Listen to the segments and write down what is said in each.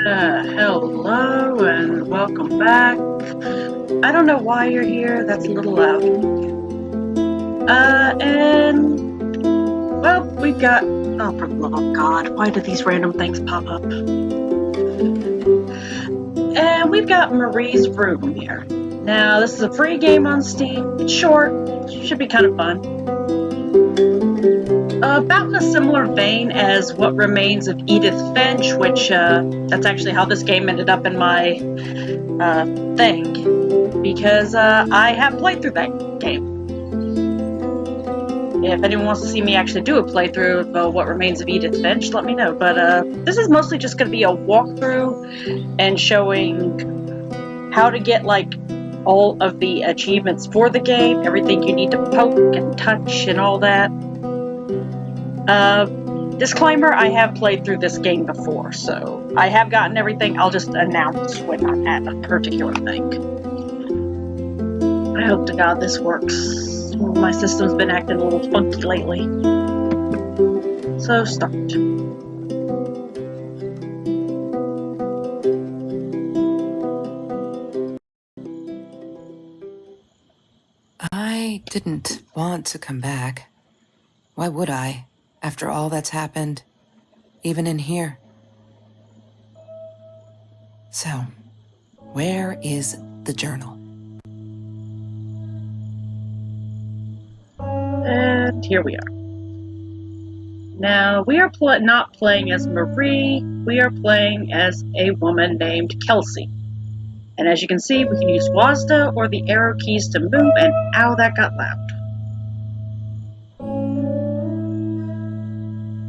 Hello and welcome back. I don't know why you're here, that's a little loud. Well, we've got, oh, for the love of God, why do these random things pop up? And we've got Marie's Room here. Now, this is a free game on Steam. It's short, should be kind of fun. About in a similar vein as What Remains of Edith Finch, which, that's actually how this game ended up in my, thing. Because, I have played through that game. If anyone wants to see me actually do a playthrough of What Remains of Edith Finch, let me know. But, this is mostly just going to be a walkthrough and showing how to get, like, all of the achievements for the game, everything you need to poke and touch and all that. Disclaimer, I have played through this game before, so I have gotten everything. I'll just announce when I'm at a particular thing. I hope to God this works. My system's been acting a little funky lately. So, start. I didn't want to come back. Why would I, after all that's happened, even in here? So, where is the journal? And here we are. Now, we are not playing as Marie, we are playing as a woman named Kelsey. And as you can see, we can use WASD or the arrow keys to move, and ow, that got loud.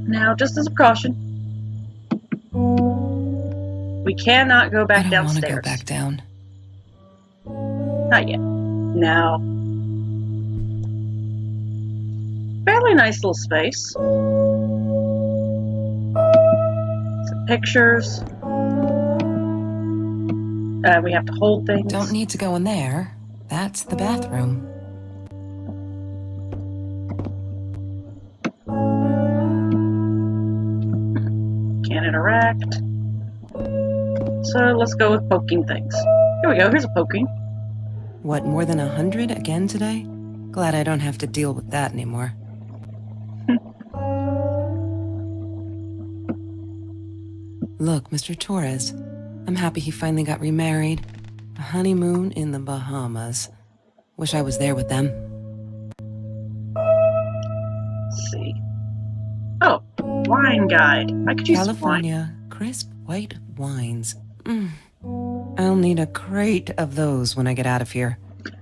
Now, just as a precaution, we cannot go back downstairs. I don't want to go back down. Not yet. Now, fairly nice little space. Some pictures. We have to hold things. Don't need to go in there. That's the bathroom. Can't interact. So let's go with poking things. Here we go, here's a poking. What, more than 100 again today? Glad I don't have to deal with that anymore. Look, Mr. Torres, I'm happy he finally got remarried. A honeymoon in the Bahamas. Wish I was there with them. Let's see. Oh, wine guide. I could use California crisp white wines. I'll need a crate of those when I get out of here.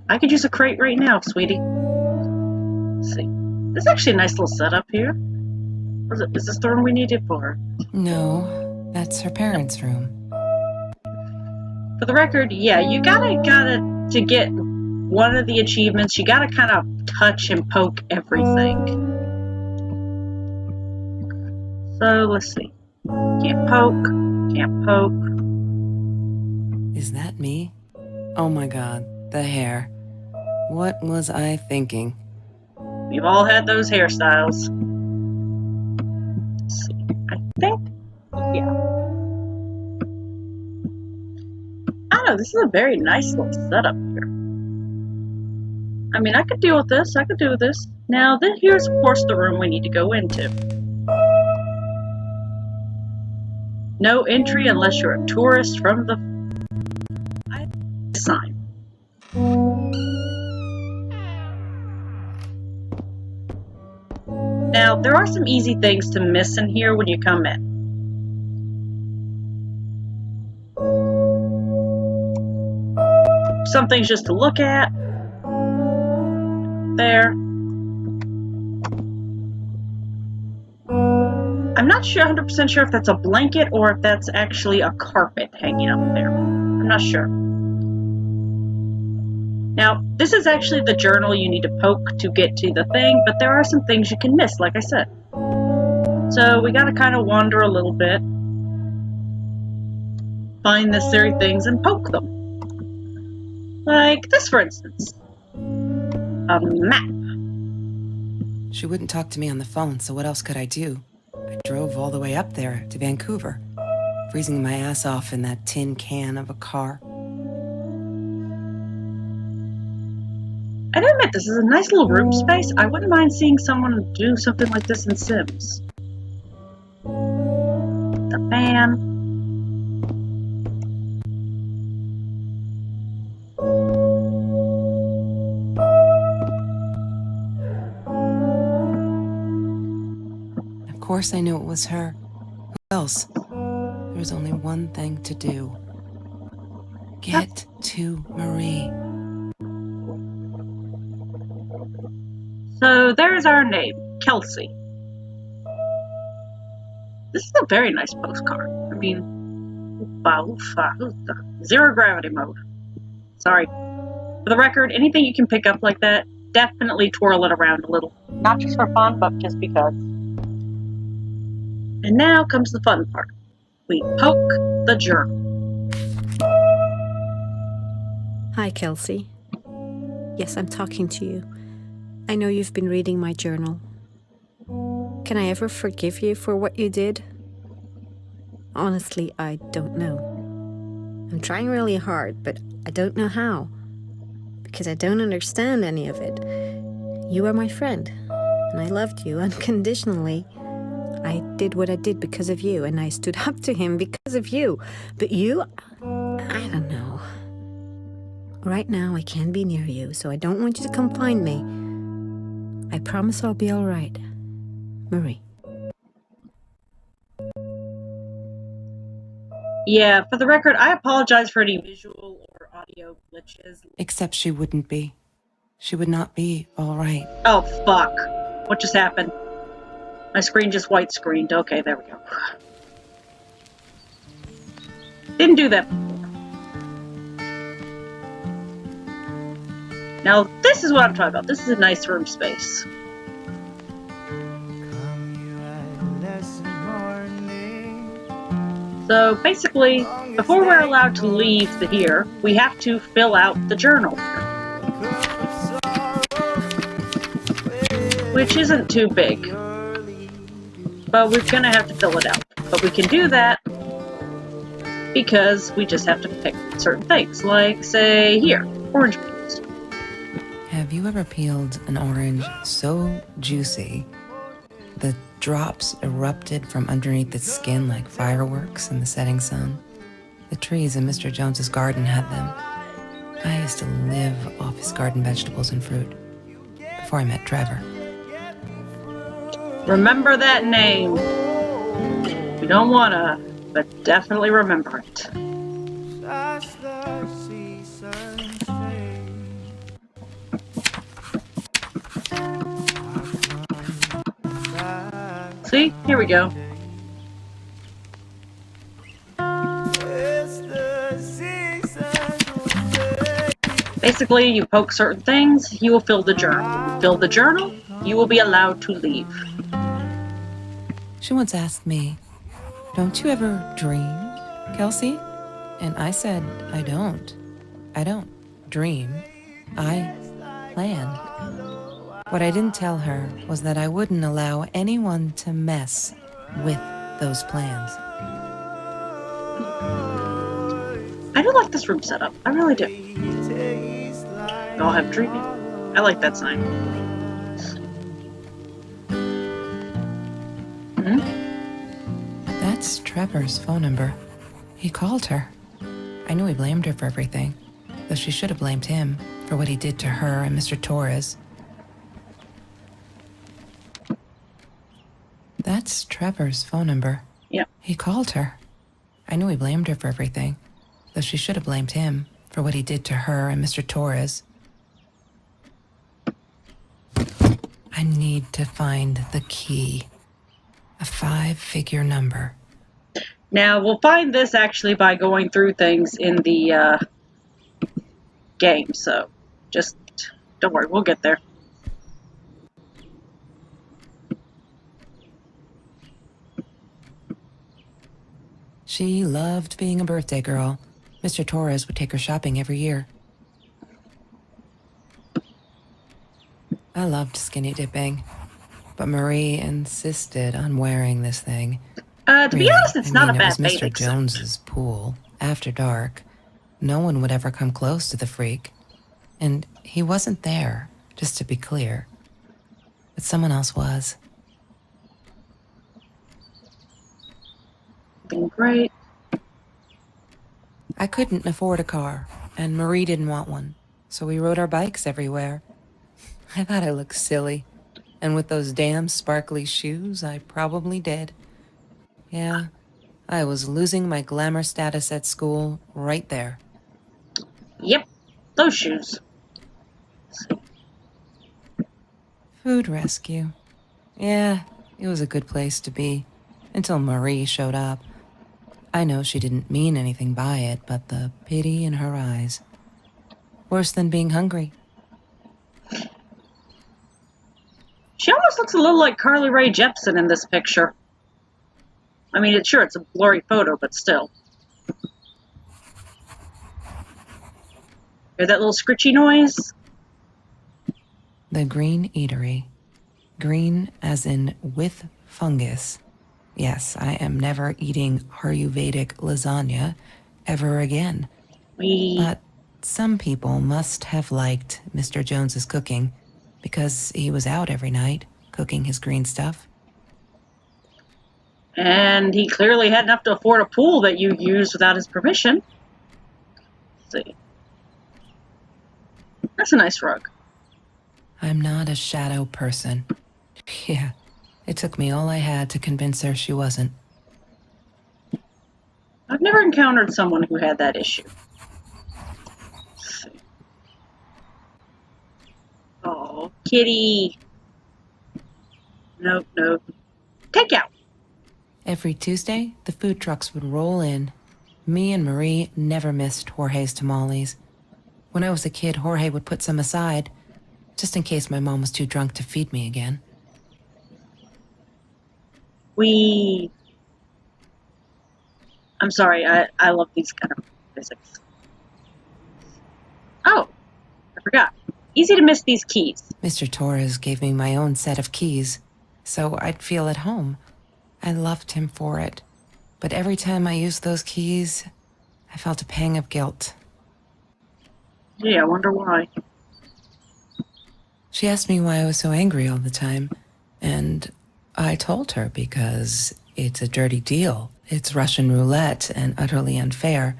I could use a crate right now, sweetie. Let's see. This is actually a nice little setup here. Is this the room we needed for her? No, that's her parents' room. For the record, yeah, you gotta, to get one of the achievements, you gotta kind of touch and poke everything. So, let's see. Can't poke. Is that me? Oh my God, the hair. What was I thinking? We've all had those hairstyles. Let's see. I think, yeah. I don't know, this is a very nice little setup here. I mean, I could deal with this. Now, here's, of course, the room we need to go into. No entry unless you're a tourist from the sign. Now, there are some easy things to miss in here when you come in. Some things just to look at. There. I'm not sure, 100% sure if that's a blanket or if that's actually a carpet hanging up there. I'm not sure. Now, this is actually the journal you need to poke to get to the thing, but there are some things you can miss, like I said. So we gotta kind of wander a little bit, find necessary things, and poke them. Like this, for instance. A map. She wouldn't talk to me on the phone, so what else could I do? I drove all the way up there to Vancouver. freezing my ass off in that tin can of a car. I do admit, this is a nice little room space. I wouldn't mind seeing someone do something like this in Sims. The fan. Of course I knew it was her. Who else? There was only one thing to do. Get to Marie. So there's our name, Kelsey. This is a very nice postcard. I mean, zero gravity mode. Sorry. For the record, anything you can pick up like that, definitely twirl it around a little. Not just for fun, but just because. And now comes the fun part. We poke the journal. Hi, Kelsey. Yes, I'm talking to you. I know you've been reading my journal. Can I ever forgive you for what you did? Honestly, I don't know. I'm trying really hard, but I don't know how. Because I don't understand any of it. You are my friend, and I loved you unconditionally. I did what I did because of you, and I stood up to him because of you. But you, I don't know. Right now, I can't be near you, so I don't want you to come find me. I promise I'll be all right. Marie. Yeah, for the record, I apologize for any visual or audio glitches. Except she wouldn't be. She would not be all right. Oh, fuck. What just happened? My screen just white screened. Okay, there we go. Didn't do that before. Now, this is what I'm talking about. This is a nice room space. So basically, before we're allowed to leave here, we have to fill out the journal. Which isn't too big. But we're gonna have to fill it out. But we can do that because we just have to pick certain things. Like, say, here, orange peels. Have you ever peeled an orange so juicy the drops erupted from underneath its skin like fireworks in the setting sun? The trees in Mr. Jones's garden had them. I used to live off his garden vegetables and fruit before I met Trevor. Remember that name. We don't wanna, but definitely remember it. See? Here we go. Basically, you poke certain things, you will fill the journal. Fill the journal, you will be allowed to leave. She once asked me, "Don't you ever dream, Kelsey?" And I said, I don't. I don't dream. I plan. What I didn't tell her was that I wouldn't allow anyone to mess with those plans. I do like this room setup. I really do. We all have dreaming. I like that sign. That's Trevor's phone number. He called her. I knew he blamed her for everything, though she should have blamed him for what he did to her and Mr. Torres. That's Trevor's phone number. Yep. He called her. I knew he blamed her for everything, though she should have blamed him for what he did to her and Mr. Torres. I need to find the key. A 5-figure number. Now, we'll find this actually by going through things in the game, so just don't worry, we'll get there. She loved being a birthday girl. Mr. Torres would take her shopping every year. I loved skinny dipping, but Marie insisted on wearing this thing. To be Really, honest, it's I not mean, a it was bad Mr. bathing suit. Jones's pool, after dark. No one would ever come close to the freak. And he wasn't there, just to be clear. But someone else was. Been great. I couldn't afford a car, and Marie didn't want one, so we rode our bikes everywhere. I thought I looked silly, and with those damn sparkly shoes, I probably did. Yeah, I was losing my glamour status at school right there. Yep, those shoes. Food rescue. Yeah, it was a good place to be, until Marie showed up. I know she didn't mean anything by it, but the pity in her eyes. Worse than being hungry. She almost looks a little like Carly Rae Jepsen in this picture. I mean, it's a blurry photo, but still. Hear that little scritchy noise? The Green Eatery. Green as in with fungus. Yes, I am never eating Ayurvedic lasagna ever again. But some people must have liked Mr. Jones's cooking because he was out every night cooking his green stuff. And he clearly had enough to afford a pool that you used without his permission. Let's see. That's a nice rug. I'm not a shadow person. Yeah, it took me all I had to convince her she wasn't. I've never encountered someone who had that issue. Let's see. Oh, kitty. Nope, nope. Takeout. Every Tuesday, the food trucks would roll in. Me and Marie never missed Jorge's tamales. When I was a kid, Jorge would put some aside, just in case my mom was too drunk to feed me again. I'm sorry, I love these kind of physics. Oh, I forgot. Easy to miss these keys. Mr. Torres gave me my own set of keys, so I'd feel at home. I loved him for it. But every time I used those keys, I felt a pang of guilt. Gee, I wonder why. She asked me why I was so angry all the time, and I told her because it's a dirty deal. It's Russian roulette and utterly unfair.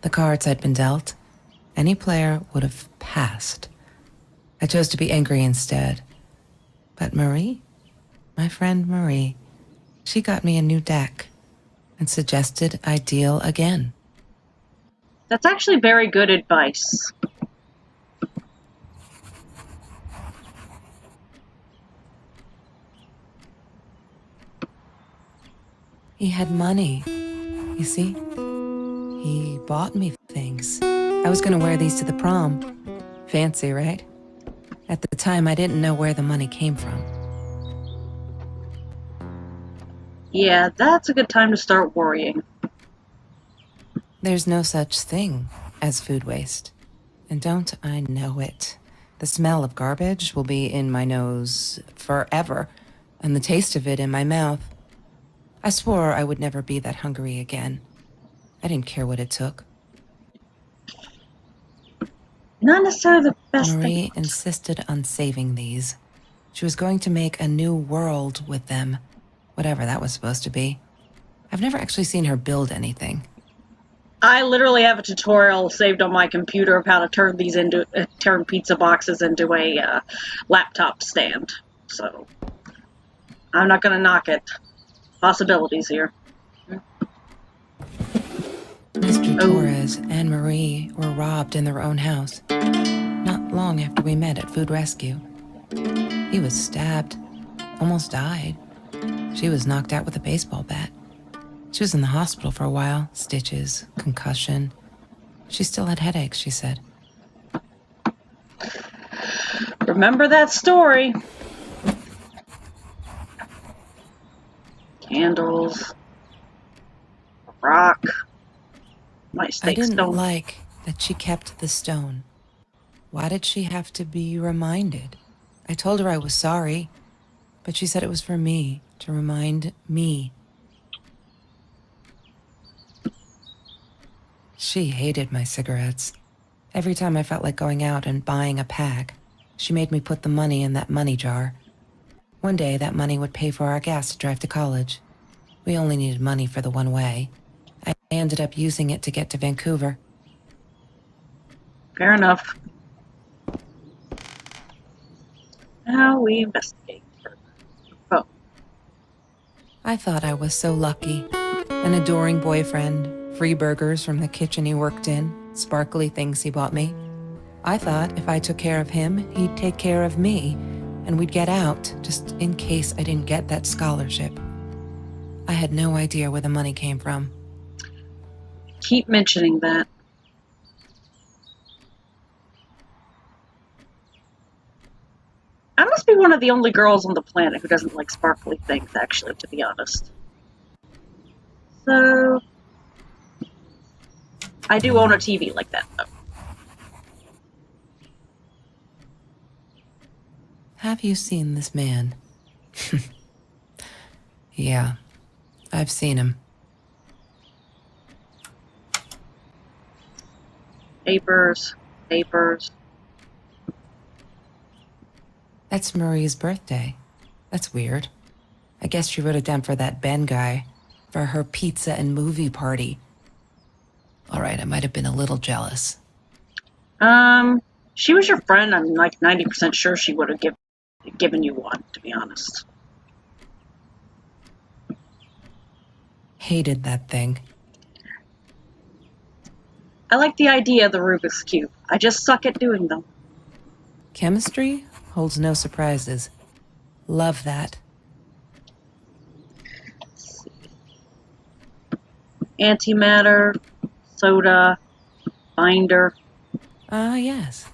The cards I'd been dealt, any player would have passed. I chose to be angry instead. But Marie, my friend Marie, she got me a new deck and suggested I deal again. That's actually very good advice. He had money, you see? He bought me things. I was gonna wear these to the prom. Fancy, right? At the time, I didn't know where the money came from. Yeah, that's a good time to start worrying. There's no such thing as food waste. And don't I know it? The smell of garbage will be in my nose forever, and the taste of it in my mouth. I swore I would never be that hungry again. I didn't care what it took. Not necessarily the best Marie thing. insisted on saving these. She was going to make a new world with them, whatever that was supposed to be. I've never actually seen her build anything. I literally have a tutorial saved on my computer of how to turn pizza boxes into a laptop stand. So I'm not going to knock it. Possibilities here. Mr. Torres and Marie were robbed in their own house, not long after we met at Food Rescue. He was stabbed, almost died. She was knocked out with a baseball bat. She was in the hospital for a while, stitches, concussion. She still had headaches, she said. Remember that story. Candles. Rock. My I steak didn't stone. like that she kept the stone. Why did she have to be reminded? I told her I was sorry, but she said it was for me, to remind me. She hated my cigarettes. Every time I felt like going out and buying a pack, she made me put the money in that money jar. One day, that money would pay for our gas to drive to college. We only needed money for the one way. I ended up using it to get to Vancouver. Fair enough. Now we investigate further. Oh, I thought I was so lucky. An adoring boyfriend, free burgers from the kitchen he worked in, sparkly things he bought me. I thought if I took care of him, he'd take care of me, and we'd get out, just in case I didn't get that scholarship. I had no idea where the money came from. keep mentioning that. I must be one of the only girls on the planet who doesn't like sparkly things, actually, to be honest. So, I do own a TV like that, though. Have you seen this man? Yeah, I've seen him. Papers, papers. That's Marie's birthday. That's weird. I guess she wrote it down for that Ben guy, for her pizza and movie party. All right, I might have been a little jealous. She was your friend. I'm like 90% sure she would have given you one, to be honest. Hated that thing. I like the idea of the Rubik's Cube. I just suck at doing them. Chemistry holds no surprises. Love that. Antimatter, soda, binder. Ah, yes.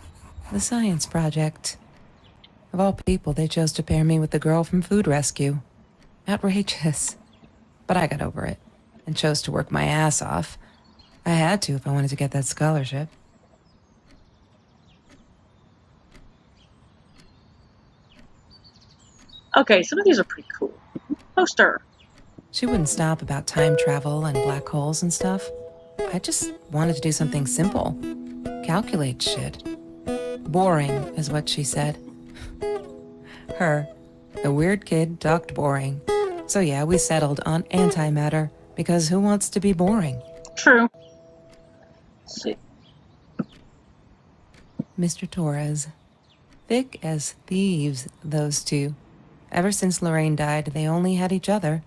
The science project. Of all people, they chose to pair me with the girl from Food Rescue. Outrageous. But I got over it and chose to work my ass off. I had to if I wanted to get that scholarship. Okay, some of these are pretty cool. Poster. She wouldn't stop about time travel and black holes and stuff. I just wanted to do something simple. Calculate shit. Boring is what she said. Her, the weird kid, talked boring. So yeah, we settled on antimatter, because who wants to be boring? True. Let's see. Mr. Torres. Thick as thieves, those two. Ever since Lorraine died, they only had each other.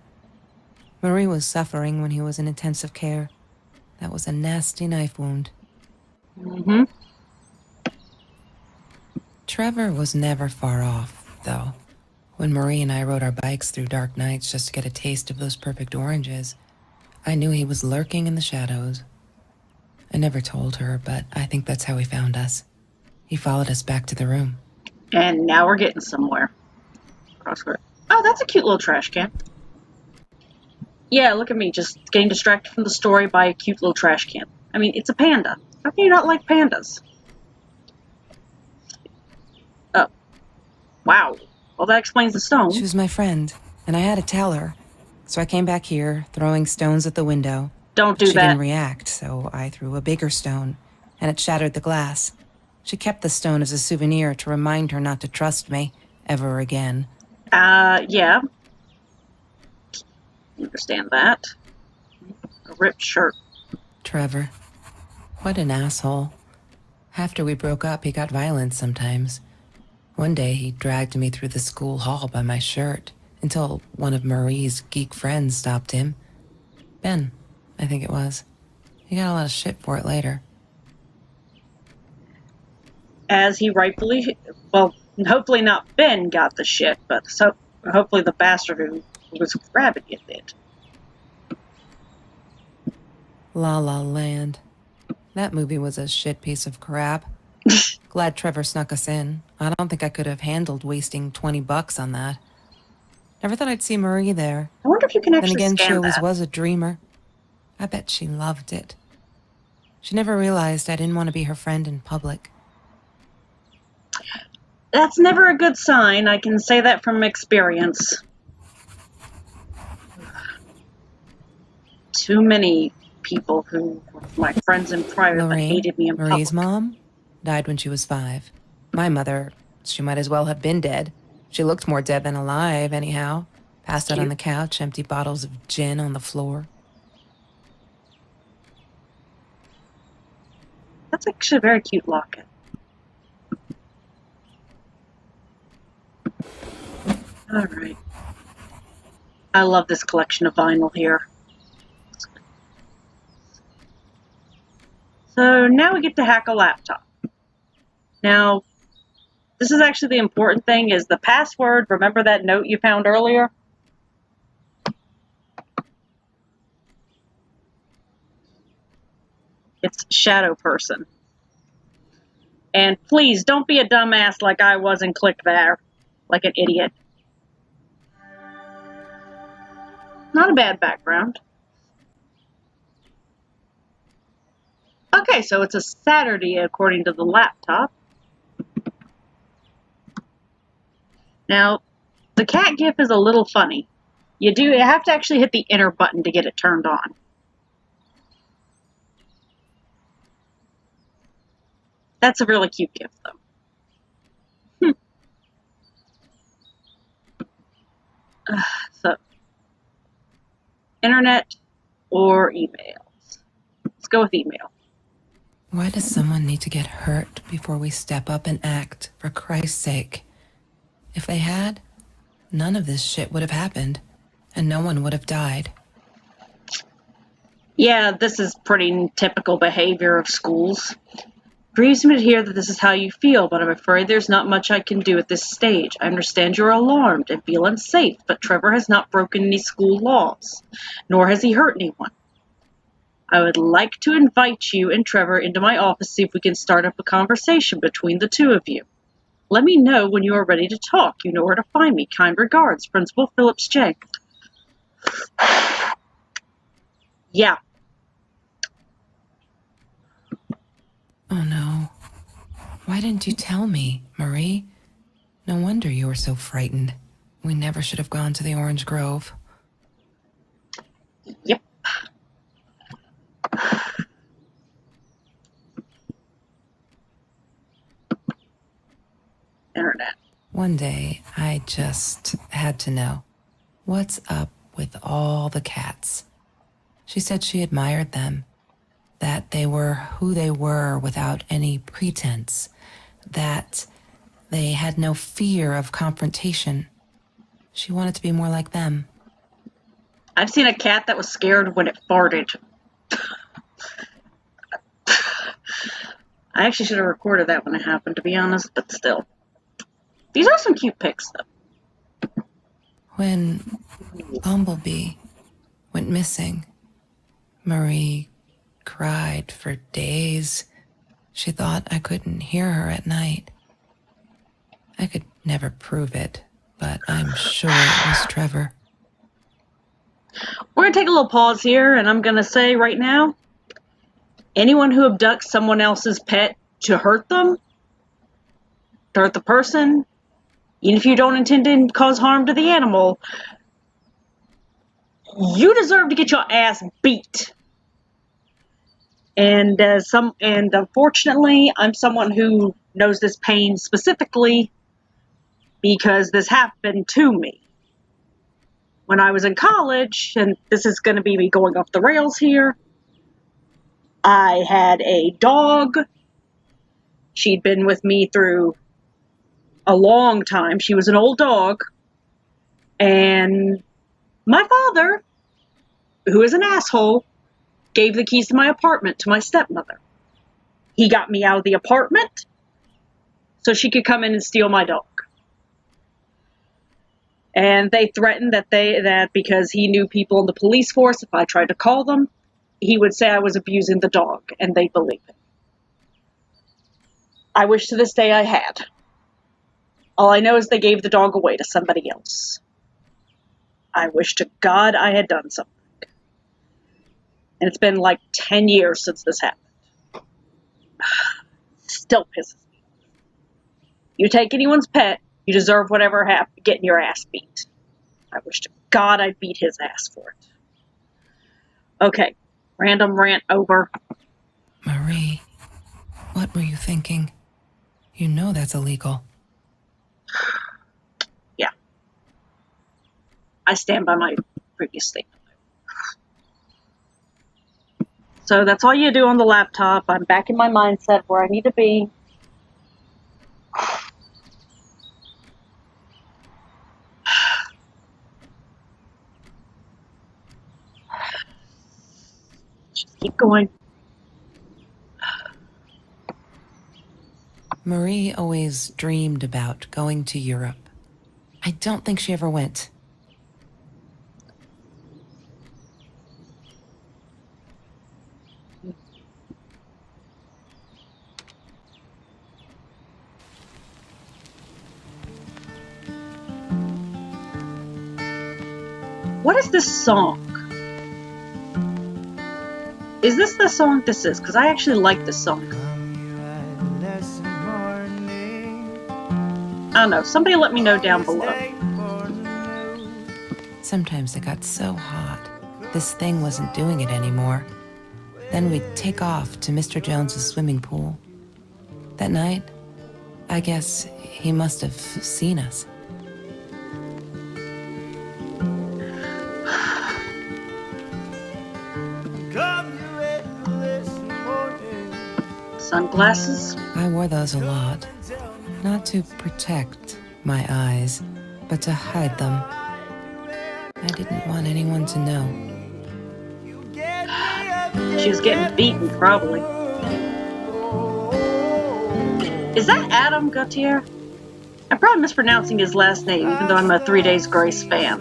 Marie was suffering when he was in intensive care. That was a nasty knife wound. Mm-hmm. Trevor was never far off, though. When Marie and I rode our bikes through dark nights just to get a taste of those perfect oranges, I knew he was lurking in the shadows. I never told her, but I think that's how he found us. He followed us back to the room. And now we're getting somewhere. Crossword. Oh, that's a cute little trash can. Yeah, look at me, just getting distracted from the story by a cute little trash can. I mean, it's a panda. How can you not like pandas? Oh. Wow. Well, that explains the stone. She was my friend, and I had to tell her. So I came back here, throwing stones at the window. Don't do She that. didn't react, so I threw a bigger stone, and it shattered the glass. She kept the stone as a souvenir to remind her not to trust me ever again. Yeah. Understand that. A ripped shirt. Trevor. What an asshole. After we broke up, he got violent sometimes. One day, he dragged me through the school hall by my shirt until one of Marie's geek friends stopped him. Ben, I think it was. He got a lot of shit for it later. As he rightfully, well, hopefully not Ben got the shit, but so hopefully the bastard who was grabbing it did. La La Land. That movie was a shit piece of crap. Glad Trevor snuck us in. I don't think I could have handled wasting $20 on that. Never thought I'd see Marie there. I wonder if you can Then actually again, she scan always that. was a dreamer. I bet she loved it. She never realized I didn't want to be her friend in public. That's never a good sign. I can say that from experience. Too many people who were my friends in private but Lorraine, hated me in Marie's public. mom, died when she was 5. My mother, she might as well have been dead. She looked more dead than alive, anyhow. Passed out on Cute. the couch, empty bottles of gin on the floor. That's actually a very cute locket. Alright. I love this collection of vinyl here. So now we get to hack a laptop. Now, this is actually the important thing, is the password. Remember that note you found earlier? It's shadow person. And please, don't be a dumbass like I was and click there. Like an idiot. Not a bad background. Okay, so it's a Saturday according to the laptop. Now, the cat gif is a little funny. You have to actually hit the enter button to get it turned on. That's a really cute gif, though. So, internet or emails? Let's go with email. Why does someone need to get hurt before we step up and act, for Christ's sake? If they had, none of this shit would have happened, and no one would have died. Yeah, this is pretty typical behavior of schools. Grieves me to hear that this is how you feel, but I'm afraid there's not much I can do at this stage. I understand you're alarmed and feel unsafe, but Trevor has not broken any school laws, nor has he hurt anyone. I would like to invite you and Trevor into my office, see if we can start up a conversation between the two of you. Let me know when you are ready to talk. You know where to find me. Kind regards, Principal Phillips J. Yeah. Oh no. Why didn't you tell me, Marie? No wonder you were so frightened. We never should have gone to the Orange Grove. Yep. Internet. One day, I just had to know. What's up with all the cats? She said she admired them, that they were who they were without any pretense, that they had no fear of confrontation. She wanted to be more like them. I've seen a cat that was scared when it farted. I actually should have recorded that when it happened, to be honest, but still. These are some cute pics, though. When Bumblebee went missing, Marie cried for days. She thought I couldn't hear her at night. I could never prove it, but I'm sure it was Trevor. We're going to take a little pause here, and I'm going to say right now, anyone who abducts someone else's pet to hurt them, to hurt the person, even if you don't intend to cause harm to the animal, you deserve to get your ass beat. And unfortunately, I'm someone who knows this pain specifically because this happened to me. When I was in college, and this is going to be me going off the rails here, I had a dog. She'd been with me through a long time. She was an old dog. And my father, who is an asshole, gave the keys to my apartment to my stepmother. He got me out of the apartment so she could come in and steal my dog. And they threatened that because he knew people in the police force, if I tried to call them, he would say I was abusing the dog, and they'd believe it. I wish to this day I had. All I know is they gave the dog away to somebody else. I wish to God I had done something. And it's been like 10 years since this happened. Still pisses me. You take anyone's pet, you deserve whatever happened, getting your ass beat. I wish to God I'd beat his ass for it. Okay. Random rant over. Marie, what were you thinking? You know that's illegal. Yeah. I stand by my previous statement. So that's all you do on the laptop. I'm back in my mindset where I need to be. Just keep going. Marie always dreamed about going to Europe. I don't think she ever went. What is this song? Is this the song this is? Because I actually like this song. I don't know. Somebody let me know down below. Sometimes it got so hot, this thing wasn't doing it anymore. Then we'd take off to Mr. Jones's swimming pool. That night, I guess he must have seen us. Sunglasses? I wore those a lot, not to protect my eyes, but to hide them. I didn't want anyone to know. She was getting beaten, probably. Is that Adam Gautier? I'm probably mispronouncing his last name, even though I'm a 3 Days Grace fan.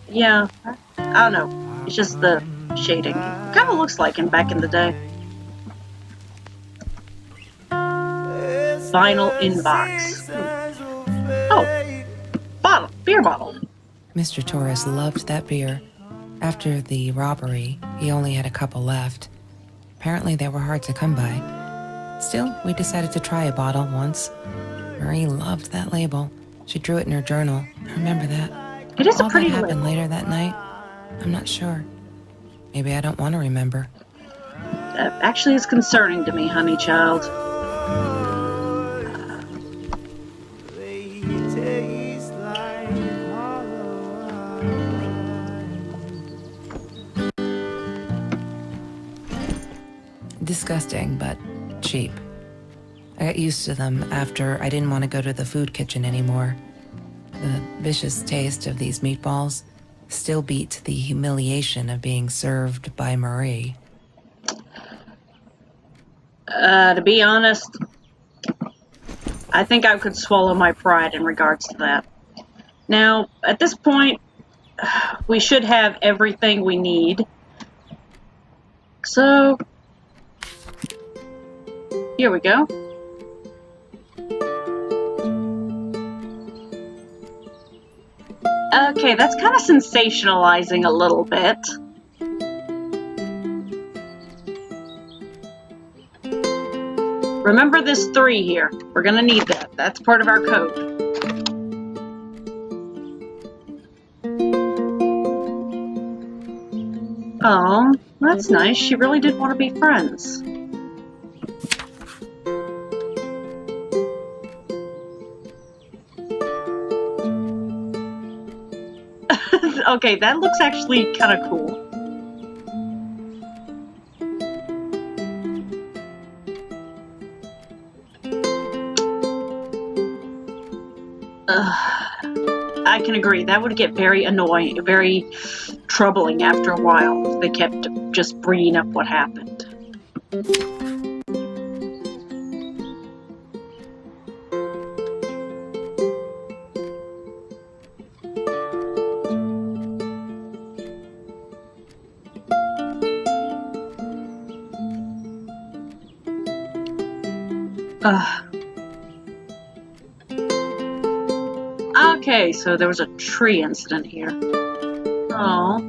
Yeah, I don't know. It's just the shading. Kind of looks like him back in the day. Vinyl inbox. Oh, bottle, beer bottle. Mr. Torres loved that beer. After the robbery, he only had a couple left. Apparently they were hard to come by. Still, we decided to try a bottle once. Marie loved that label. She drew it in her journal. I remember that. It is a All pretty that happened label. later that night, I'm not sure. Maybe I don't want to remember. That actually is concerning to me, honey child. Disgusting, but cheap. I got used to them after I didn't want to go to the food kitchen anymore. The vicious taste of these meatballs still beat the humiliation of being served by Marie. To be honest, I think I could swallow my pride in regards to that. Now, at this point, we should have everything we need. So, here we go. Okay, that's kind of sensationalizing a little bit. Remember this 3 here. We're gonna need that. That's part of our code. Oh, that's nice. She really did want to be friends. Okay, that looks actually kind of cool. I can agree. That would get very annoying, very troubling after a while if they kept just bringing up what happened. Okay, so there was a tree incident here. Oh.